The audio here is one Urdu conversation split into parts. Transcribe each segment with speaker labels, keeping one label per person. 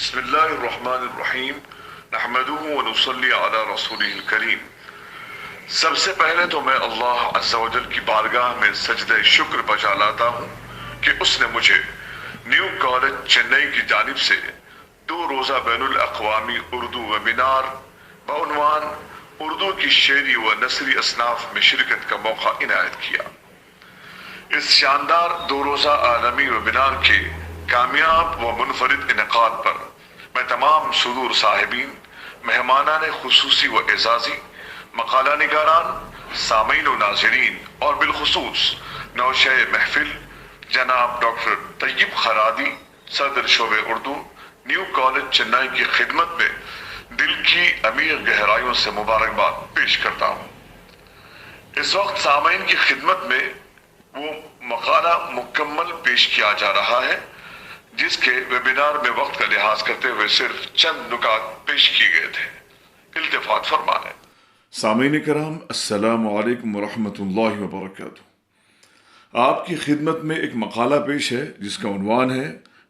Speaker 1: بسم اللہ الرحمن الرحیم نحمده ونصلی علی رسولہ الکریم۔ سب سے پہلے تو میں اللہ عز و جل کی بارگاہ میں سجدہ شکر بجا لاتا ہوں کہ اس نے مجھے نیو کالج چنئی کی جانب سے 2 روزہ بین الاقوامی اردو ویبینار بعنوان اردو کی شعری و نثری اصناف میں شرکت کا موقع عنایت کیا۔ اس شاندار 2 روزہ عالمی ویبینار کے کامیاب و منفرد انعقاد پر میں تمام صدور صاحبین، مہمانان خصوصی و اعزازی، مقالہ نگاران، سامعین و ناظرین اور بالخصوص نوشہ محفل جناب ڈاکٹر طیب خرادی، صدر شعبہ اردو، نیو کالج چنئی کی خدمت میں دل کی عمیق گہرائیوں سے مبارکباد پیش کرتا ہوں۔ اس وقت سامعین کی خدمت میں وہ مقالہ مکمل پیش کیا جا رہا ہے جس کے ویبینار میں وقت کا لحاظ کرتے ہوئے صرف چند نکات پیش کیے گئے تھے۔ التفات فرمائیں۔
Speaker 2: سامعین کرام، السلام علیکم ورحمۃ اللہ وبرکاتہ۔ آپ کی خدمت میں ایک مقالہ پیش ہے جس کا عنوان ہے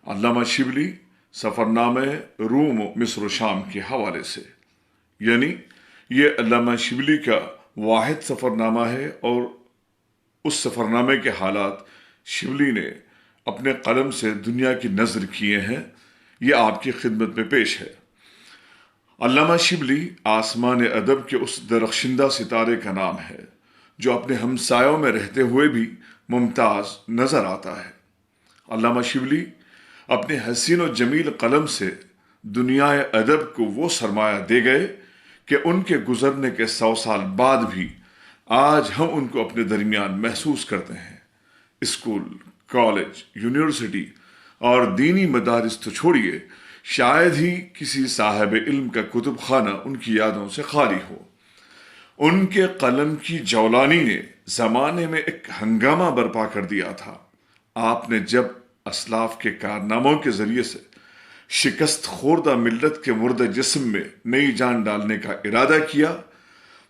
Speaker 2: علامہ شبلی سفرنامہ روم و مصر و شام کے حوالے سے، یعنی یہ علامہ شبلی کا واحد سفرنامہ ہے اور اس سفرنامے کے حالات شبلی نے اپنے قلم سے دنیا کی نظر کیے ہیں، یہ آپ کی خدمت میں پیش ہے۔ علامہ شبلی آسمان ادب کے اس درخشندہ ستارے کا نام ہے جو اپنے ہمسایوں میں رہتے ہوئے بھی ممتاز نظر آتا ہے۔ علامہ شبلی اپنے حسین و جمیل قلم سے دنیا ادب کو وہ سرمایہ دے گئے کہ ان کے گزرنے کے 100 سال بعد بھی آج ہم ان کو اپنے درمیان محسوس کرتے ہیں۔ اسکول، کالج، یونیورسٹی اور دینی مدارس تو چھوڑیے، شاید ہی کسی صاحب علم کا کتب خانہ ان کی یادوں سے خالی ہو۔ ان کے قلم کی جولانی نے زمانے میں ایک ہنگامہ برپا کر دیا تھا۔ آپ نے جب اسلاف کے کارناموں کے ذریعے سے شکست خوردہ ملت کے مردہ جسم میں نئی جان ڈالنے کا ارادہ کیا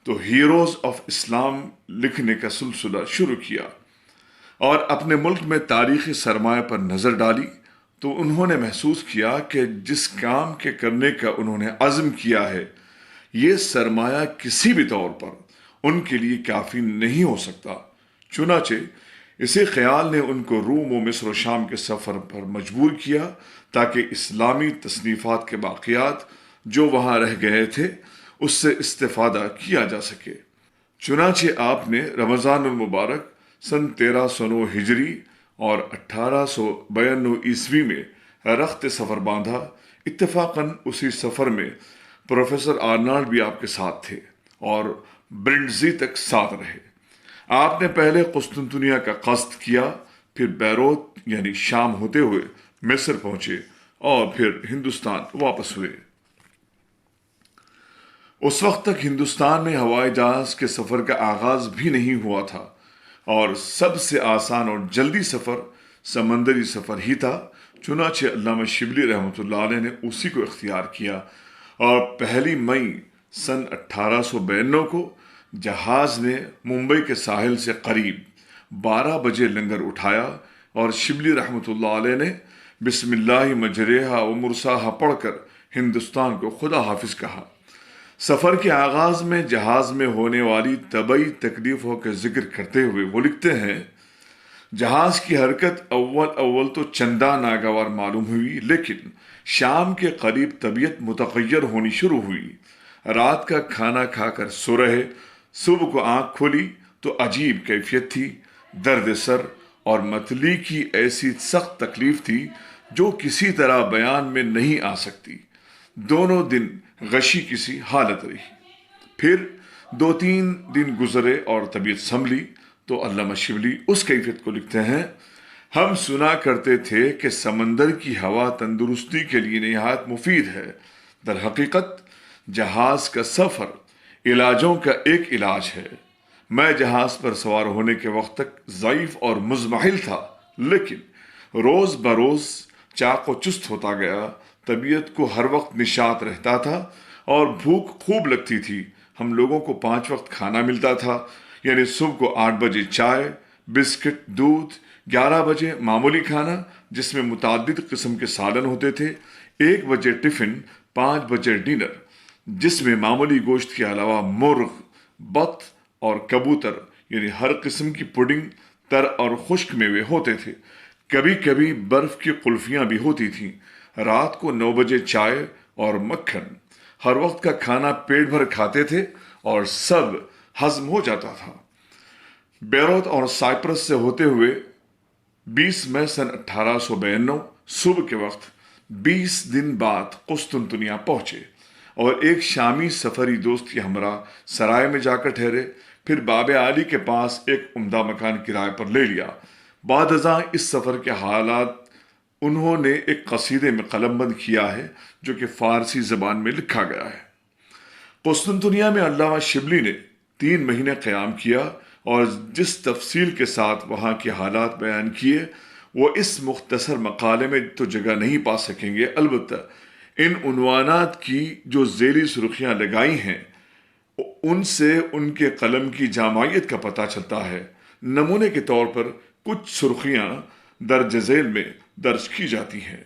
Speaker 2: تو ہیروز آف اسلام لکھنے کا سلسلہ شروع کیا اور اپنے ملک میں تاریخی سرمایہ پر نظر ڈالی تو انہوں نے محسوس کیا کہ جس کام کے کرنے کا انہوں نے عزم کیا ہے، یہ سرمایہ کسی بھی طور پر ان کے لیے کافی نہیں ہو سکتا۔ چنانچہ اسی خیال نے ان کو روم و مصر و شام کے سفر پر مجبور کیا تاکہ اسلامی تصنیفات کے باقیات جو وہاں رہ گئے تھے اس سے استفادہ کیا جا سکے۔ چنانچہ آپ نے رمضان المبارک سن 1309 ہجری اور 1892 عیسوی میں رخت سفر باندھا۔ اتفاقاً اسی سفر میں پروفیسر آرنالڈ بھی آپ کے ساتھ تھے اور برنڈزی تک ساتھ رہے۔ آپ نے پہلے قسطنطنیہ کا قصد کیا، پھر بیروت یعنی شام ہوتے ہوئے مصر پہنچے اور پھر ہندوستان واپس ہوئے۔ اس وقت تک ہندوستان میں ہوائی جہاز کے سفر کا آغاز بھی نہیں ہوا تھا اور سب سے آسان اور جلدی سفر سمندری سفر ہی تھا۔ چنانچہ علامہ شبلی رحمۃ اللہ علیہ نے اسی کو اختیار کیا اور 1 مئی سن 1892 کو جہاز نے ممبئی کے ساحل سے قریب 12 بجے لنگر اٹھایا اور شبلی رحمۃ اللہ علیہ نے بسم اللہ مجریہا و مرساہا پڑھ کر ہندوستان کو خدا حافظ کہا۔ سفر کے آغاز میں جہاز میں ہونے والی طبعی تکلیفوں کا ذکر کرتے ہوئے وہ لکھتے ہیں، جہاز کی حرکت اول تو چندہ ناگوار معلوم ہوئی، لیکن شام کے قریب طبیعت متغیر ہونی شروع ہوئی۔ رات کا کھانا کھا کر سو رہے، صبح کو آنکھ کھولی تو عجیب کیفیت تھی، درد سر اور متلی کی ایسی سخت تکلیف تھی جو کسی طرح بیان میں نہیں آ سکتی۔ دونوں دن غشی کسی حالت رہی۔ پھر 2-3 دن گزرے اور طبیعت سنبھلی تو علامہ شبلی اس کیفیت کو لکھتے ہیں، ہم سنا کرتے تھے کہ سمندر کی ہوا تندرستی کے لیے نہایت مفید ہے۔ در حقیقت جہاز کا سفر علاجوں کا ایک علاج ہے۔ میں جہاز پر سوار ہونے کے وقت تک ضعیف اور مضمحل تھا، لیکن روز بروز چاق و چست ہوتا گیا۔ طبیعت کو ہر وقت نشاط رہتا تھا اور بھوک خوب لگتی تھی۔ ہم لوگوں کو 5 وقت کھانا ملتا تھا، یعنی صبح کو 8 بجے چائے، بسکٹ، دودھ، 11 بجے معمولی کھانا جس میں متعدد قسم کے سالن ہوتے تھے، 1 بجے ٹفن، 5 بجے ڈنر جس میں معمولی گوشت کے علاوہ مرغ، بط اور کبوتر یعنی ہر قسم کی پڈنگ، تر اور خشک میوے ہوتے تھے، کبھی کبھی برف کی قلفیاں بھی ہوتی تھیں۔ رات کو 9 بجے چائے اور مکھن، ہر وقت کا کھانا پیٹ بھر کھاتے تھے اور سب ہضم ہو جاتا تھا۔ بیروت اور سائپرس سے ہوتے ہوئے 20 مئی سن 1892 صبح کے وقت 20 دن بعد قسطنطنیہ پہنچے اور ایک شامی سفری دوست کے ہمراہ سرائے میں جا کر ٹھہرے، پھر باب عالی کے پاس ایک عمدہ مکان کرائے پر لے لیا۔ بعد ازاں اس سفر کے حالات انہوں نے ایک قصیدے میں قلم بند کیا ہے جو کہ فارسی زبان میں لکھا گیا ہے۔ قسطنطنیہ میں علامہ شبلی نے 3 مہینے قیام کیا اور جس تفصیل کے ساتھ وہاں کے حالات بیان کیے وہ اس مختصر مقالے میں تو جگہ نہیں پا سکیں گے، البتہ ان عنوانات کی جو ذیلی سرخیاں لگائی ہیں ان سے ان کے قلم کی جامعیت کا پتہ چلتا ہے۔ نمونے کے طور پر کچھ سرخیاں درج ذیل میں درج کی جاتی ہیں،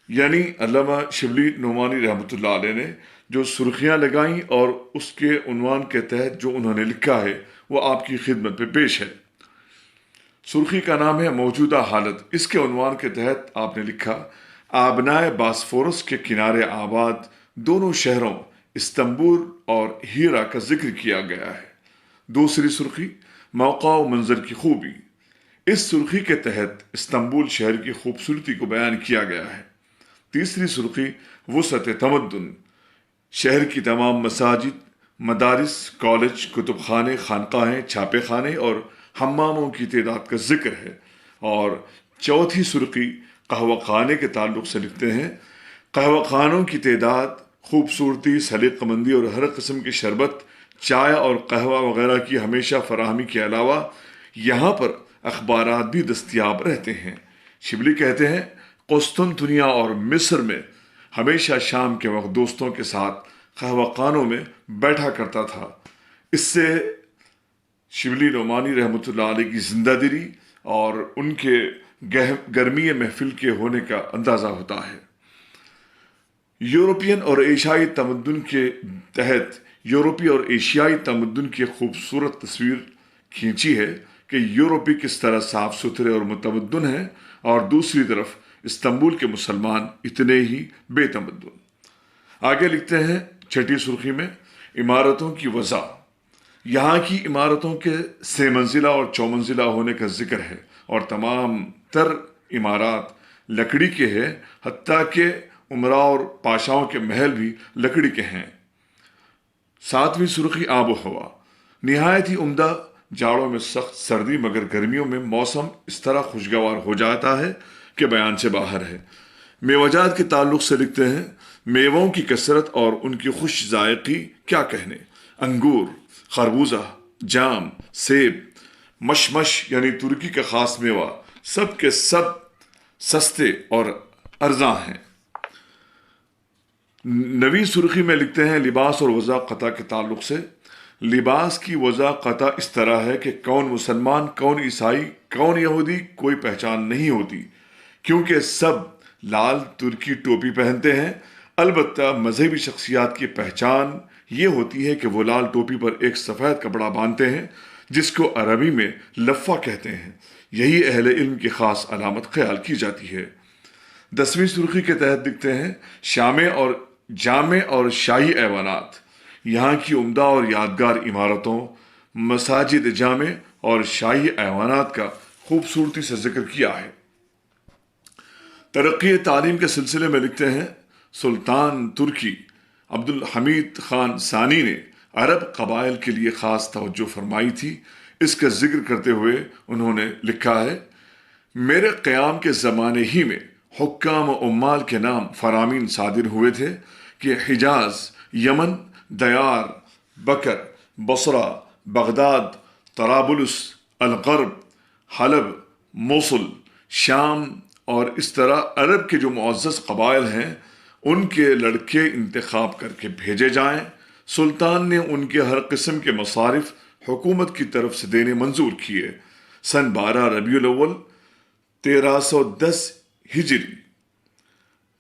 Speaker 2: یعنی علامہ شبلی نعمانی رحمۃ اللہ علیہ نے جو سرخیاں لگائیں اور اس کے عنوان کے تحت جو انہوں نے لکھا ہے وہ آپ کی خدمت پہ پیش ہے۔ سرخی کا نام ہے موجودہ حالت۔ اس کے عنوان کے تحت آپ نے لکھا، آبنائے باسفورس کے کنارے آباد دونوں شہروں استنبول اور ہیرا کا ذکر کیا گیا ہے۔ دوسری سرخی، موقع و منظر کی خوبی۔ اس سرخی کے تحت استنبول شہر کی خوبصورتی کو بیان کیا گیا ہے۔ تیسری سرخی، وسعت تمدن۔ شہر کی تمام مساجد، مدارس، کالج، کتب خانے، خانقاہیں، چھاپے خانے اور حماموں کی تعداد کا ذکر ہے۔ اور چوتھی سرخی قہوہ خانے کے تعلق سے لکھتے ہیں، قہوہ خانوں کی تعداد، خوبصورتی، سلیقہ مندی اور ہر قسم کی شربت، چائے اور قہوہ وغیرہ کی ہمیشہ فراہمی کے علاوہ یہاں پر اخبارات بھی دستیاب رہتے ہیں۔ شبلی کہتے ہیں، قسطنطنیہ اور مصر میں ہمیشہ شام کے وقت دوستوں کے ساتھ قہوہ خانوں میں بیٹھا کرتا تھا۔ اس سے شبلی نعمانی رحمۃ اللہ علیہ کی زندہ دلی اور ان کے گرمی محفل کے ہونے کا اندازہ ہوتا ہے۔ یورپین اور ایشیائی تمدن کے تحت یورپی اور ایشیائی تمدن کی خوبصورت تصویر کھینچی ہے کہ یورپی کس طرح صاف ستھرے اور متمدن ہیں اور دوسری طرف استنبول کے مسلمان اتنے ہی بے تمدن۔ آگے لکھتے ہیں چھٹی سرخی میں، عمارتوں کی وضع۔ یہاں کی عمارتوں کے 3 منزلہ اور 4 منزلہ ہونے کا ذکر ہے اور تمام تر عمارات لکڑی کے ہیں، حتیٰ کہ امراء اور پاشاؤں کے محل بھی لکڑی کے ہیں۔ 7ویں سرخی، آب و ہوا۔ نہایت ہی عمدہ، جاڑوں میں سخت سردی مگر گرمیوں میں موسم اس طرح خوشگوار ہو جاتا ہے کہ بیان سے باہر ہے۔ میوجات کے تعلق سے لکھتے ہیں، میووں کی کثرت اور ان کی خوش ذائقی کیا کہنے، انگور، خربوزہ، جام، سیب، مشمش یعنی ترکی کا خاص میوہ، سب کے سب سستے اور ارزاں ہیں۔ 9ویں سرخی میں لکھتے ہیں، لباس اور وضع قطع کے تعلق سے۔ لباس کی وضع قطع اس طرح ہے کہ کون مسلمان، کون عیسائی، کون یہودی کوئی پہچان نہیں ہوتی، کیونکہ سب لال ترکی ٹوپی پہنتے ہیں۔ البتہ مذہبی شخصیات کی پہچان یہ ہوتی ہے کہ وہ لال ٹوپی پر ایک سفید کپڑا باندھتے ہیں جس کو عربی میں لفہ کہتے ہیں۔ یہی اہل علم کی خاص علامت خیال کی جاتی ہے۔ 10ویں سرخی کے تحت لکھتے ہیں، جامع اور شاہی ایوانات۔ یہاں کی عمدہ اور یادگار عمارتوں، مساجد جامع اور شاہی ایوانات کا خوبصورتی سے ذکر کیا ہے۔ ترقی تعلیم کے سلسلے میں لکھتے ہیں، سلطان ترکی عبدالحمید خان ثانی نے عرب قبائل کے لیے خاص توجہ فرمائی تھی۔ اس کا ذکر کرتے ہوئے انہوں نے لکھا ہے، میرے قیام کے زمانے ہی میں حکام و عمال کے نام فرامین صادر ہوئے تھے کہ حجاز، یمن، دیار، بکر، بصرہ، بغداد، طرابلس، الغرب، حلب، موصل، شام اور اس طرح عرب کے جو معزز قبائل ہیں ان کے لڑکے انتخاب کر کے بھیجے جائیں۔ سلطان نے ان کے ہر قسم کے مصارف حکومت کی طرف سے دینے منظور کیے۔ سن 12 ربیع الاول 1310 ہجری،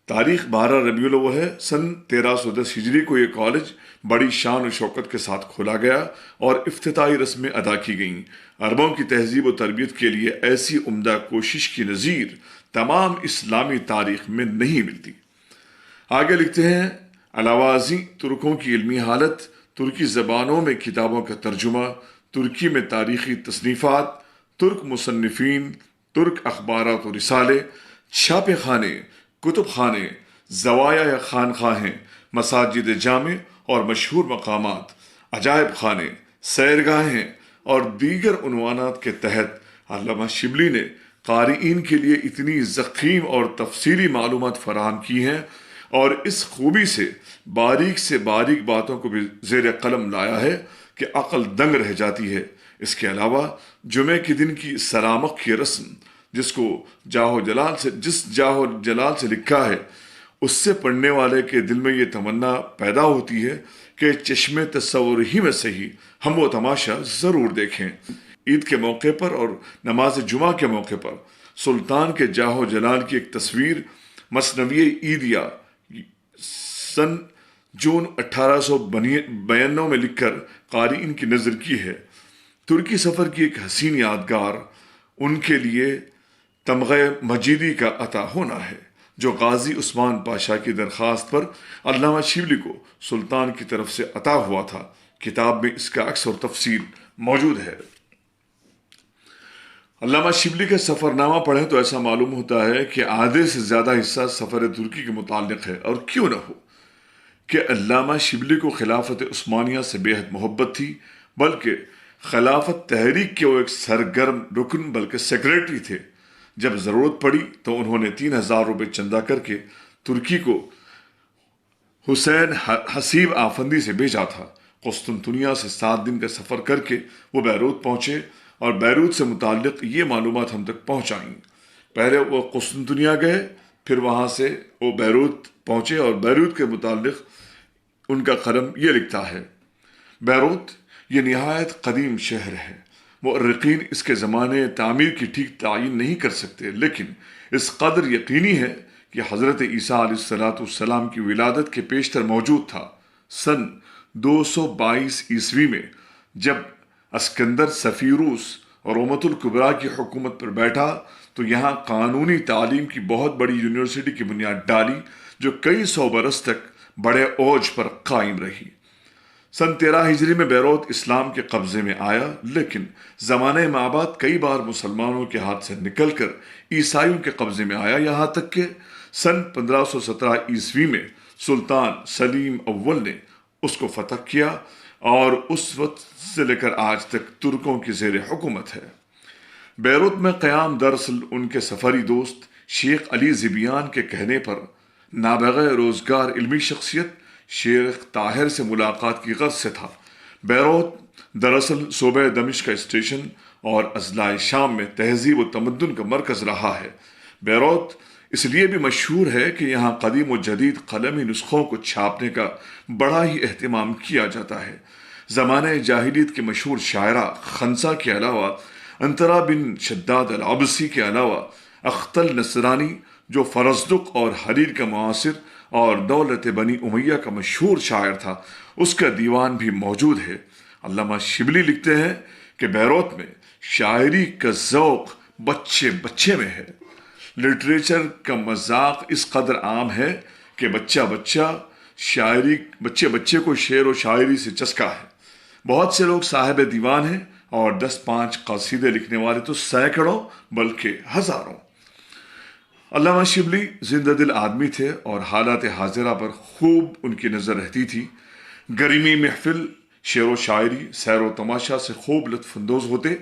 Speaker 2: تاریخ 12 ربیع الاول ہے، سن 1310 ہجری کو یہ کالج بڑی شان و شوکت کے ساتھ کھولا گیا اور افتتاحی رسمیں ادا کی گئیں۔ عربوں کی تہذیب و تربیت کے لیے ایسی عمدہ کوشش کی نظیر تمام اسلامی تاریخ میں نہیں ملتی۔ آگے لکھتے ہیں، علاوہ ازیں ترکوں کی علمی حالت، ترکی زبانوں میں کتابوں کا ترجمہ، ترکی میں تاریخی تصنیفات، ترک مصنفین، ترک اخبارات و رسالے، چھاپے خانے، کتب خانے، زوایا یا خانقاہیں، مساجد جامع اور مشہور مقامات، عجائب خانے، سیرگاہیں اور دیگر عنوانات کے تحت علامہ شبلی نے قارئین کے لیے اتنی ضخیم اور تفصیلی معلومات فراہم کی ہیں اور اس خوبی سے باریک باتوں کو بھی زیر قلم لایا ہے کہ عقل دنگ رہ جاتی ہے۔ اس کے علاوہ جمعے کے دن کی سلامت کی رسم، جس جاہو جلال سے لکھا ہے، اس سے پڑھنے والے کے دل میں یہ تمنا پیدا ہوتی ہے کہ چشم تصور ہی میں صحیح ہم وہ تماشا ضرور دیکھیں۔ عید کے موقع پر اور نماز جمعہ کے موقع پر سلطان کے جاہو جلال کی ایک تصویر مثنوی عیدیہ سن جون 1892 میں لکھ کر قارئین کی نظر کی ہے۔ ترکی سفر کی ایک حسین یادگار ان کے لیے تمغہ مجیدی کا عطا ہونا ہے، جو غازی عثمان پاشا کی درخواست پر علامہ شبلی کو سلطان کی طرف سے عطا ہوا تھا۔ کتاب میں اس کا عکس اور تفصیل موجود ہے۔ علامہ شبلی کا سفر نامہ پڑھیں تو ایسا معلوم ہوتا ہے کہ آدھے سے زیادہ حصہ سفر ترکی کے متعلق ہے، اور کیوں نہ ہو کہ علامہ شبلی کو خلافت عثمانیہ سے بے حد محبت تھی، بلکہ خلافت تحریک کے وہ ایک سرگرم رکن بلکہ سیکریٹری تھے۔ جب ضرورت پڑی تو انہوں نے 3000 روپے چندہ کر کے ترکی کو حسین حسیب آفندی سے بھیجا تھا۔ قسطنطنیہ سے 7 دن کا سفر کر کے وہ بیروت پہنچے اور بیروت سے متعلق یہ معلومات ہم تک پہنچائیں۔ پہلے وہ قسطنطنیہ گئے، پھر وہاں سے وہ بیروت پہنچے اور بیروت کے متعلق ان کا قلم یہ لکھتا ہے، بیروت یہ نہایت قدیم شہر ہے۔ مؤرخین اس کے زمانے تعمیر کی ٹھیک تعین نہیں کر سکتے، لیکن اس قدر یقینی ہے کہ حضرت عیسیٰ علیہ السلام کی ولادت کے پیشتر موجود تھا۔ سن 222 عیسوی میں جب اسکندر سفیروس اور رومت الکبریٰ کی حکومت پر بیٹھا تو یہاں قانونی تعلیم کی بہت بڑی یونیورسٹی کی بنیاد ڈالی، جو کئی 100 برس تک بڑے اوج پر قائم رہی۔ سن 13 ہجری میں بیروت اسلام کے قبضے میں آیا، لیکن زمانہ مابعد کئی بار مسلمانوں کے ہاتھ سے نکل کر عیسائیوں کے قبضے میں آیا، یہاں تک کہ سن 1517 عیسوی میں سلطان سلیم اول نے اس کو فتح کیا اور اس وقت سے لے کر آج تک ترکوں کی زیر حکومت ہے۔ بیروت میں قیام دراصل ان کے سفری دوست شیخ علی زبیان کے کہنے پر نابغہ روزگار علمی شخصیت شیخ طاہر سے ملاقات کی غرض سے تھا۔ بیروت دراصل صوبہ دمشق کا اسٹیشن اور اضلاع شام میں تہذیب و تمدن کا مرکز رہا ہے۔ بیروت اس لیے بھی مشہور ہے کہ یہاں قدیم و جدید قلمی نسخوں کو چھاپنے کا بڑا ہی اہتمام کیا جاتا ہے۔ زمانہ جاہلیت کے مشہور شاعرہ خنسا کے علاوہ، انترا بن شداد العبسی کے علاوہ، اختل نصرانی جو فرزدق اور حریر کا معاصر اور دولت بنی امیہ کا مشہور شاعر تھا، اس کا دیوان بھی موجود ہے۔ علامہ شبلی لکھتے ہیں کہ بیروت میں شاعری کا ذوق بچے بچے میں ہے۔ لٹریچر کا مذاق اس قدر عام ہے کہ بچے کو شعر و شاعری سے چسکا ہے۔ بہت سے لوگ صاحب دیوان ہیں اور 10-5 قصیدے لکھنے والے تو سینکڑوں بلکہ ہزاروں۔ علامہ شبلی زندہ دل آدمی تھے اور حالات حاضرہ پر خوب ان کی نظر رہتی تھی۔ گرمی محفل، شعر و شاعری، سیر و تماشا سے خوب لطف اندوز ہوتے،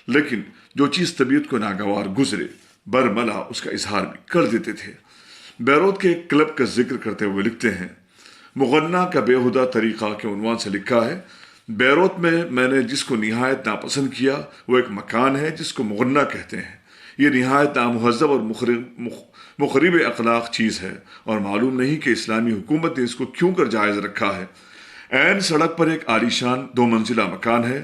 Speaker 2: لیکن جو چیز طبیعت کو ناگوار گزرے برملا اس کا اظہار بھی کر دیتے تھے۔ بیروت کے ایک کلب کا ذکر کرتے ہوئے لکھتے ہیں، مغنہ کا بےہودہ طریقہ کے عنوان سے لکھا ہے، بیروت میں نے جس کو نہایت ناپسند کیا وہ ایک مکان ہے جس کو مغنہ کہتے ہیں۔ یہ نہایت نامہذب اور مخرب اخلاق چیز ہے اور معلوم نہیں کہ اسلامی حکومت نے اس کو کیوں کر جائز رکھا ہے۔ عین سڑک پر ایک عالیشان 2 منزلہ مکان ہے،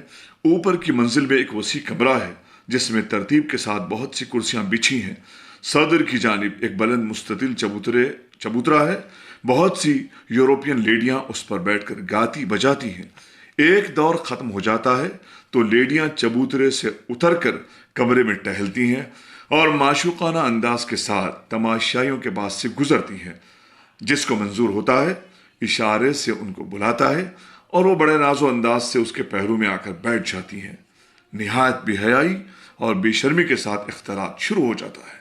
Speaker 2: اوپر کی منزل میں ایک وسیع کمرہ ہے جس میں ترتیب کے ساتھ بہت سی کرسیاں بچھی ہیں۔ صدر کی جانب ایک بلند مستطیل چبوترا ہے، بہت سی یورپین لیڈیاں اس پر بیٹھ کر گاتی بجاتی ہیں۔ ایک دور ختم ہو جاتا ہے تو لیڈیاں چبوترے سے اتر کر کمرے میں ٹہلتی ہیں اور معشوقانہ انداز کے ساتھ تماشائیوں کے پاس سے گزرتی ہیں۔ جس کو منظور ہوتا ہے اشارے سے ان کو بلاتا ہے اور وہ بڑے ناز و انداز سے اس کے پہلو میں آ کر بیٹھ جاتی ہیں۔ نہایت بے حیائی اور بے شرمی کے ساتھ اختلاط شروع ہو جاتا ہے۔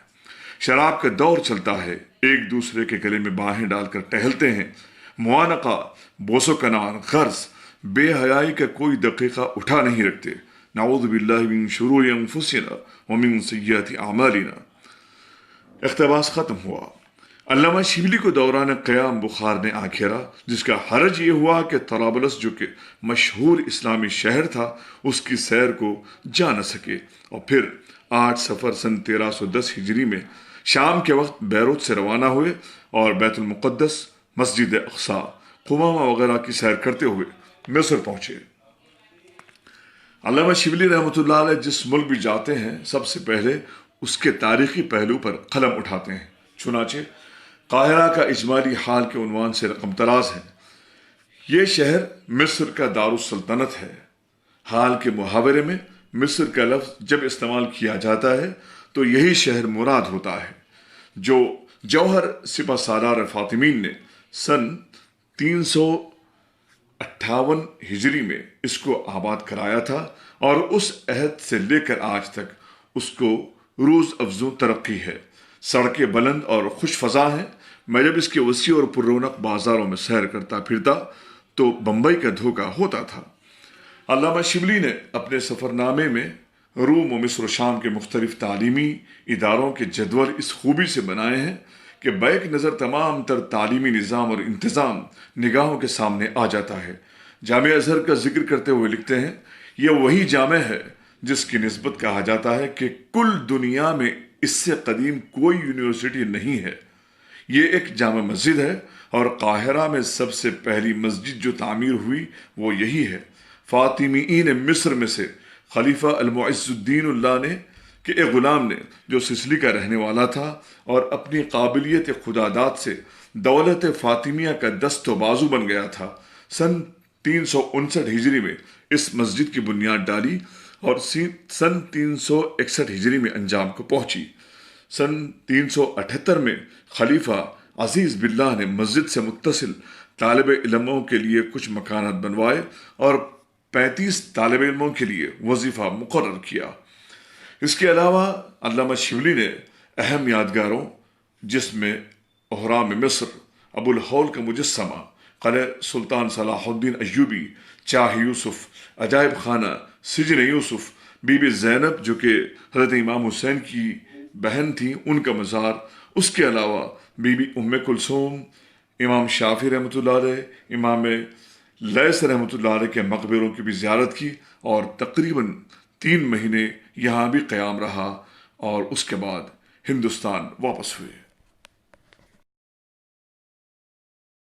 Speaker 2: شراب کا دور چلتا ہے، ایک دوسرے کے گلے میں باہیں ڈال کر ٹہلتے ہیں۔ معانقہ، بوس و کنان، غرض بے حیائی کا کوئی دقیقہ اٹھا نہیں رکھتے۔ نعوذ باللہ من شرور انفسنا ومن سیئات اعمالنا۔ اقتباس ختم ہوا۔ علامہ شبلی کو دوران قیام بخار نے آ گھیرا، جس کا حرج یہ ہوا کہ طرابلس جو کہ مشہور اسلامی شہر تھا اس کی سیر کو جا نہ سکے، اور پھر 8 صفر سن 1310 ہجری میں شام کے وقت بیروت سے روانہ ہوئے اور بیت المقدس، مسجد اقصی، قمامہ وغیرہ کی سیر کرتے ہوئے مصر پہنچے۔ علامہ شبلی رحمۃ اللہ علیہ جس ملک بھی جاتے ہیں سب سے پہلے اس کے تاریخی پہلو پر قلم اٹھاتے ہیں۔ چنانچہ قاہرہ کا اجمالی حال کے عنوان سے رقم طراز ہے۔ یہ شہر مصر کا دارالسلطنت ہے۔ حال کے محاورے میں مصر کا لفظ جب استعمال کیا جاتا ہے تو یہی شہر مراد ہوتا ہے جو جوہر سپہ سالار فاطمین نے سن 358 ہجری میں اس کو آباد کرایا تھا، اور اس عہد سے لے کر آج تک اس کو روز افزوں ترقی ہے۔ سڑکیں بلند اور خوش فضا ہیں۔ میں جب اس کے وسیع اور پر رونق بازاروں میں سیر کرتا پھرتا تو بمبئی کا دھوکہ ہوتا تھا۔ علامہ شبلی نے اپنے سفر نامے میں روم و مصر و شام کے مختلف تعلیمی اداروں کے جدول اس خوبی سے بنائے ہیں کہ بیک نظر تمام تر تعلیمی نظام اور انتظام نگاہوں کے سامنے آ جاتا ہے۔ جامعہ ازہر کا ذکر کرتے ہوئے لکھتے ہیں، یہ وہی جامع ہے جس کی نسبت کہا جاتا ہے کہ کل دنیا میں اس سے قدیم کوئی یونیورسٹی نہیں ہے۔ یہ ایک جامع مسجد ہے، اور قاہرہ میں سب سے پہلی مسجد جو تعمیر ہوئی وہ یہی ہے۔ فاطمیین مصر میں سے خلیفہ المعز الدین اللہ نے کہ ایک غلام نے جو سسلی کا رہنے والا تھا اور اپنی قابلیت خداداد سے دولت فاطمیہ کا دست و بازو بن گیا تھا، سن 359 ہجری میں اس مسجد کی بنیاد ڈالی اور سن 361 ہجری میں انجام کو پہنچی۔ سن 378 میں خلیفہ عزیز باللہ نے مسجد سے متصل طالب علموں کے لیے کچھ مکانات بنوائے اور 35 طالب علموں کے لیے وظیفہ مقرر کیا۔ اس کے علاوہ علامہ شبلی نے اہم یادگاروں، جس میں اہرام مصر، ابو الہول کا مجسمہ، قلعہ سلطان صلاح الدین ایوبی، چاہ یوسف، عجائب خانہ سجن یوسف، بی بی زینب جو کہ حضرت امام حسین کی بہن تھی، ان کا مزار، اس کے علاوہ بی بی ام کلثوم، امام شافعی رحمۃ اللہ علیہ، امام لیث رحمۃ اللہ علیہ کے مقبروں کی بھی زیارت کی، اور تقریباً 3 مہینے یہاں بھی قیام رہا، اور اس کے بعد ہندوستان واپس ہوئے۔